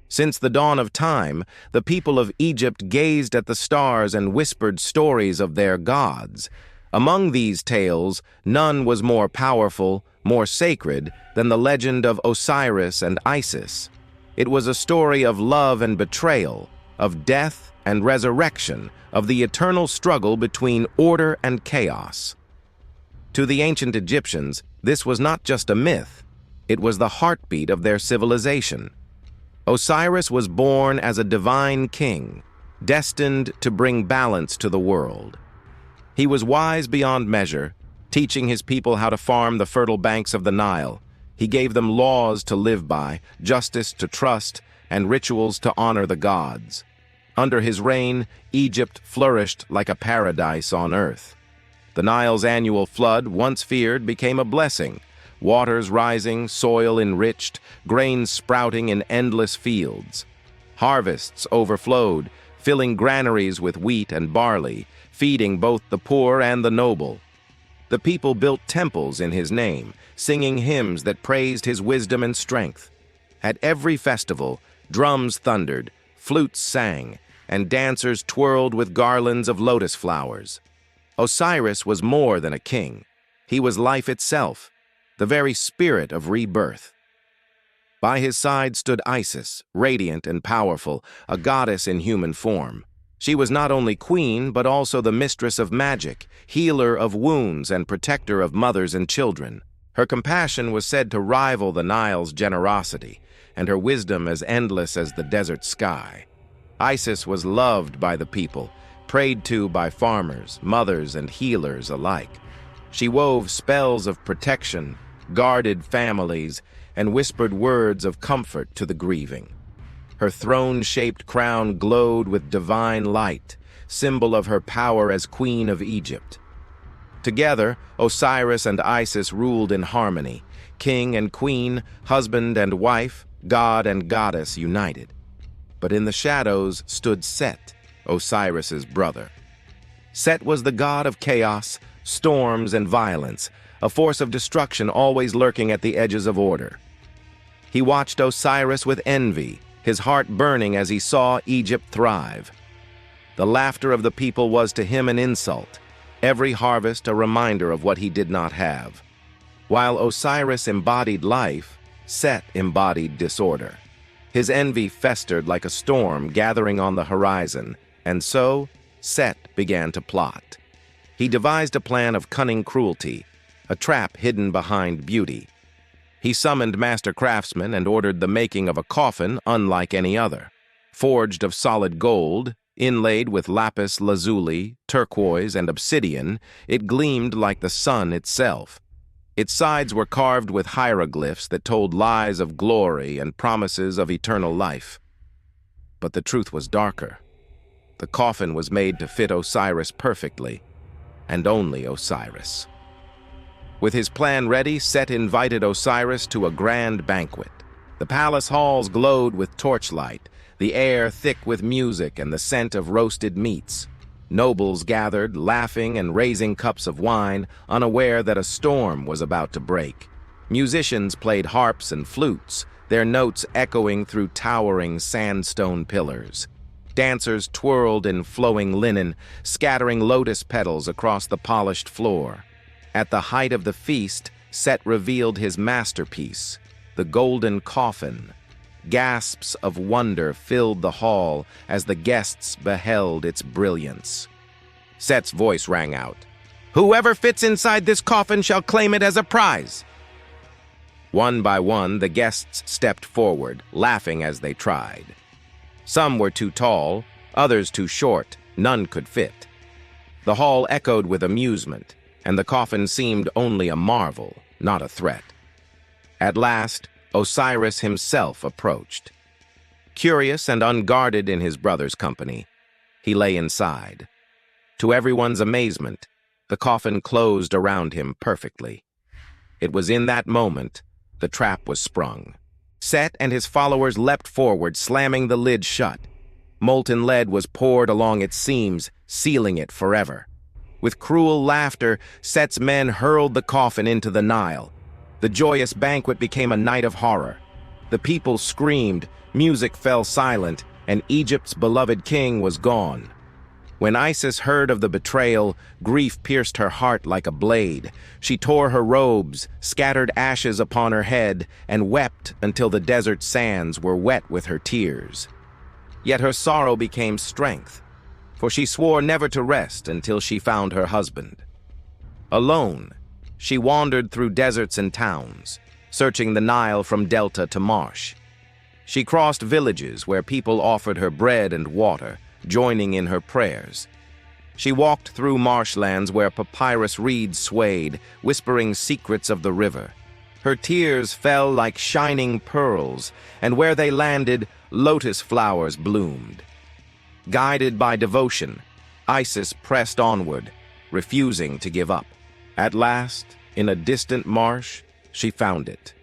Since the dawn of time, the people of Egypt gazed at the stars and whispered stories of their gods. Among these tales, none was more powerful, more sacred, than the legend of Osiris and Isis. It was a story of love and betrayal, of death and resurrection, of the eternal struggle between order and chaos. To the ancient Egyptians, this was not just a myth, it was the heartbeat of their civilization. Osiris was born as a divine king, destined to bring balance to the world. He was wise beyond measure, teaching his people how to farm the fertile banks of the Nile. He gave them laws to live by, justice to trust, and rituals to honor the gods. Under his reign, Egypt flourished like a paradise on earth. The Nile's annual flood, once feared, became a blessing. Waters rising, soil enriched, grain sprouting in endless fields. Harvests overflowed, filling granaries with wheat and barley, feeding both the poor and the noble. The people built temples in his name, singing hymns that praised his wisdom and strength. At every festival, drums thundered, flutes sang, and dancers twirled with garlands of lotus flowers. Osiris was more than a king. He was life itself, the very spirit of rebirth. By his side stood Isis, radiant and powerful, a goddess in human form. She was not only queen, but also the mistress of magic, healer of wounds, and protector of mothers and children. Her compassion was said to rival the Nile's generosity, and her wisdom as endless as the desert sky. Isis was loved by the people, prayed to by farmers, mothers, and healers alike. She wove spells of protection, guarded families, and whispered words of comfort to the grieving. Her throne-shaped crown glowed with divine light, symbol of her power as Queen of Egypt. Together, Osiris and Isis ruled in harmony, king and queen, husband and wife, god and goddess united. But in the shadows stood Set, Osiris's brother. Set was the god of chaos, storms, and violence, a force of destruction always lurking at the edges of order. He watched Osiris with envy, his heart burning as he saw Egypt thrive. The laughter of the people was to him an insult, every harvest a reminder of what he did not have. While Osiris embodied life, Set embodied disorder. His envy festered like a storm gathering on the horizon, and so Set began to plot. He devised a plan of cunning cruelty, a trap hidden behind beauty. He summoned master craftsmen and ordered the making of a coffin unlike any other. Forged of solid gold, inlaid with lapis lazuli, turquoise, and obsidian, it gleamed like the sun itself. Its sides were carved with hieroglyphs that told lies of glory and promises of eternal life. But the truth was darker. The coffin was made to fit Osiris perfectly, and only Osiris. With his plan ready, Set invited Osiris to a grand banquet. The palace halls glowed with torchlight, the air thick with music and the scent of roasted meats. Nobles gathered, laughing and raising cups of wine, unaware that a storm was about to break. Musicians played harps and flutes, their notes echoing through towering sandstone pillars. Dancers twirled in flowing linen, scattering lotus petals across the polished floor. At the height of the feast, Set revealed his masterpiece, the golden coffin. Gasps of wonder filled the hall as the guests beheld its brilliance. Set's voice rang out, "Whoever fits inside this coffin shall claim it as a prize." One by one, the guests stepped forward, laughing as they tried. Some were too tall, others too short, none could fit. The hall echoed with amusement, and the coffin seemed only a marvel, not a threat. At last, Osiris himself approached. Curious and unguarded in his brother's company, he lay inside. To everyone's amazement, the coffin closed around him perfectly. It was in that moment the trap was sprung. Set and his followers leapt forward, slamming the lid shut. Molten lead was poured along its seams, sealing it forever. With cruel laughter, Set's men hurled the coffin into the Nile. The joyous banquet became a night of horror. The people screamed, music fell silent, and Egypt's beloved king was gone. When Isis heard of the betrayal, grief pierced her heart like a blade. She tore her robes, scattered ashes upon her head, and wept until the desert sands were wet with her tears. Yet her sorrow became strength, for she swore never to rest until she found her husband. Alone, she wandered through deserts and towns, searching the Nile from delta to marsh. She crossed villages where people offered her bread and water, joining in her prayers. She walked through marshlands where papyrus reeds swayed, whispering secrets of the river. Her tears fell like shining pearls, and where they landed, lotus flowers bloomed. Guided by devotion, Isis pressed onward, refusing to give up. At last, in a distant marsh, she found it,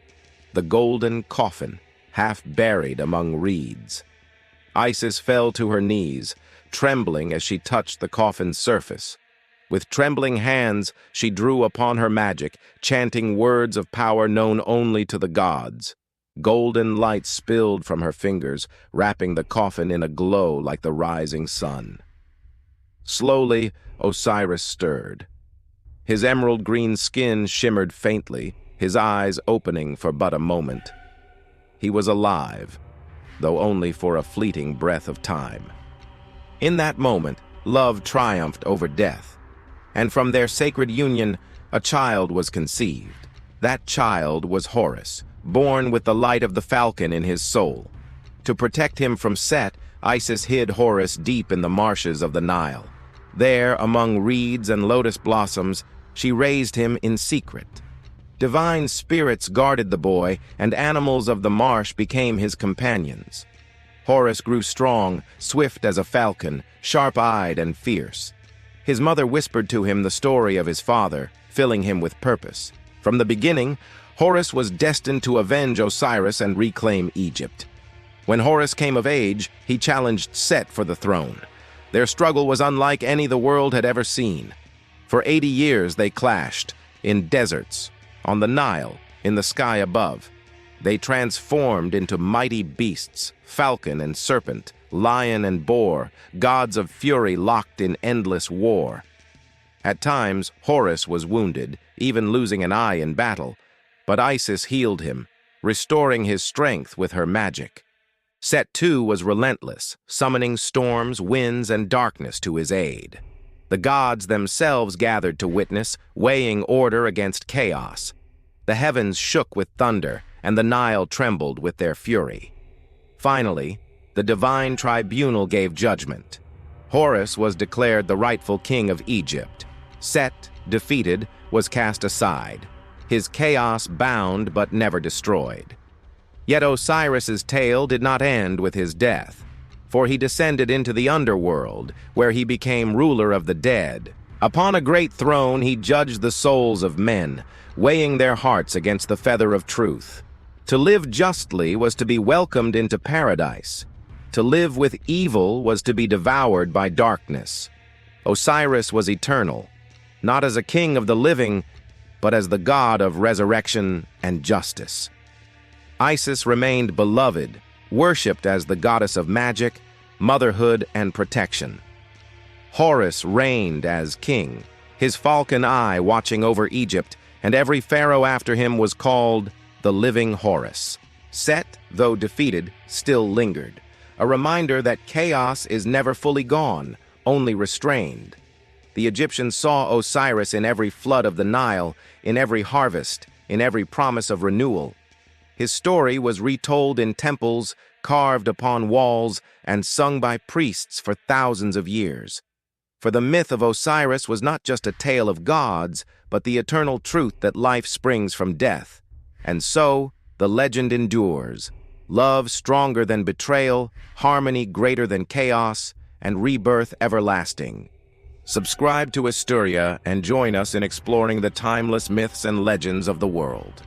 the golden coffin, half buried among reeds. Isis fell to her knees, trembling as she touched the coffin's surface. With trembling hands, she drew upon her magic, chanting words of power known only to the gods. Golden light spilled from her fingers, wrapping the coffin in a glow like the rising sun. Slowly, Osiris stirred. His emerald-green skin shimmered faintly, his eyes opening for but a moment. He was alive, though only for a fleeting breath of time. In that moment, love triumphed over death, and from their sacred union, a child was conceived. That child was Horus, born with the light of the falcon in his soul. To protect him from Set, Isis hid Horus deep in the marshes of the Nile. There, among reeds and lotus blossoms, she raised him in secret. Divine spirits guarded the boy, and animals of the marsh became his companions. Horus grew strong, swift as a falcon, sharp-eyed and fierce. His mother whispered to him the story of his father, filling him with purpose. From the beginning, Horus was destined to avenge Osiris and reclaim Egypt. When Horus came of age, he challenged Set for the throne. Their struggle was unlike any the world had ever seen. For 80 years they clashed, in deserts, on the Nile, in the sky above. They transformed into mighty beasts, falcon and serpent, lion and boar, gods of fury locked in endless war. At times, Horus was wounded, even losing an eye in battle, but Isis healed him, restoring his strength with her magic. Set too was relentless, summoning storms, winds, and darkness to his aid. The gods themselves gathered to witness, weighing order against chaos. The heavens shook with thunder, and the Nile trembled with their fury. Finally, the divine tribunal gave judgment. Horus was declared the rightful king of Egypt. Set, defeated, was cast aside, his chaos bound but never destroyed. Yet Osiris's tale did not end with his death, for he descended into the underworld, where he became ruler of the dead. Upon a great throne he judged the souls of men, weighing their hearts against the feather of truth. To live justly was to be welcomed into paradise. To live with evil was to be devoured by darkness. Osiris was eternal, not as a king of the living, but as the god of resurrection and justice. Isis remained beloved, worshipped as the goddess of magic, motherhood, and protection. Horus reigned as king, his falcon eye watching over Egypt, and every pharaoh after him was called the living Horus. Set, though defeated, still lingered, a reminder that chaos is never fully gone, only restrained. The Egyptians saw Osiris in every flood of the Nile, in every harvest, in every promise of renewal. His story was retold in temples, carved upon walls, and sung by priests for thousands of years. For the myth of Osiris was not just a tale of gods, but the eternal truth that life springs from death. And so, the legend endures. Love stronger than betrayal, harmony greater than chaos, and rebirth everlasting. Subscribe to Asturia and join us in exploring the timeless myths and legends of the world.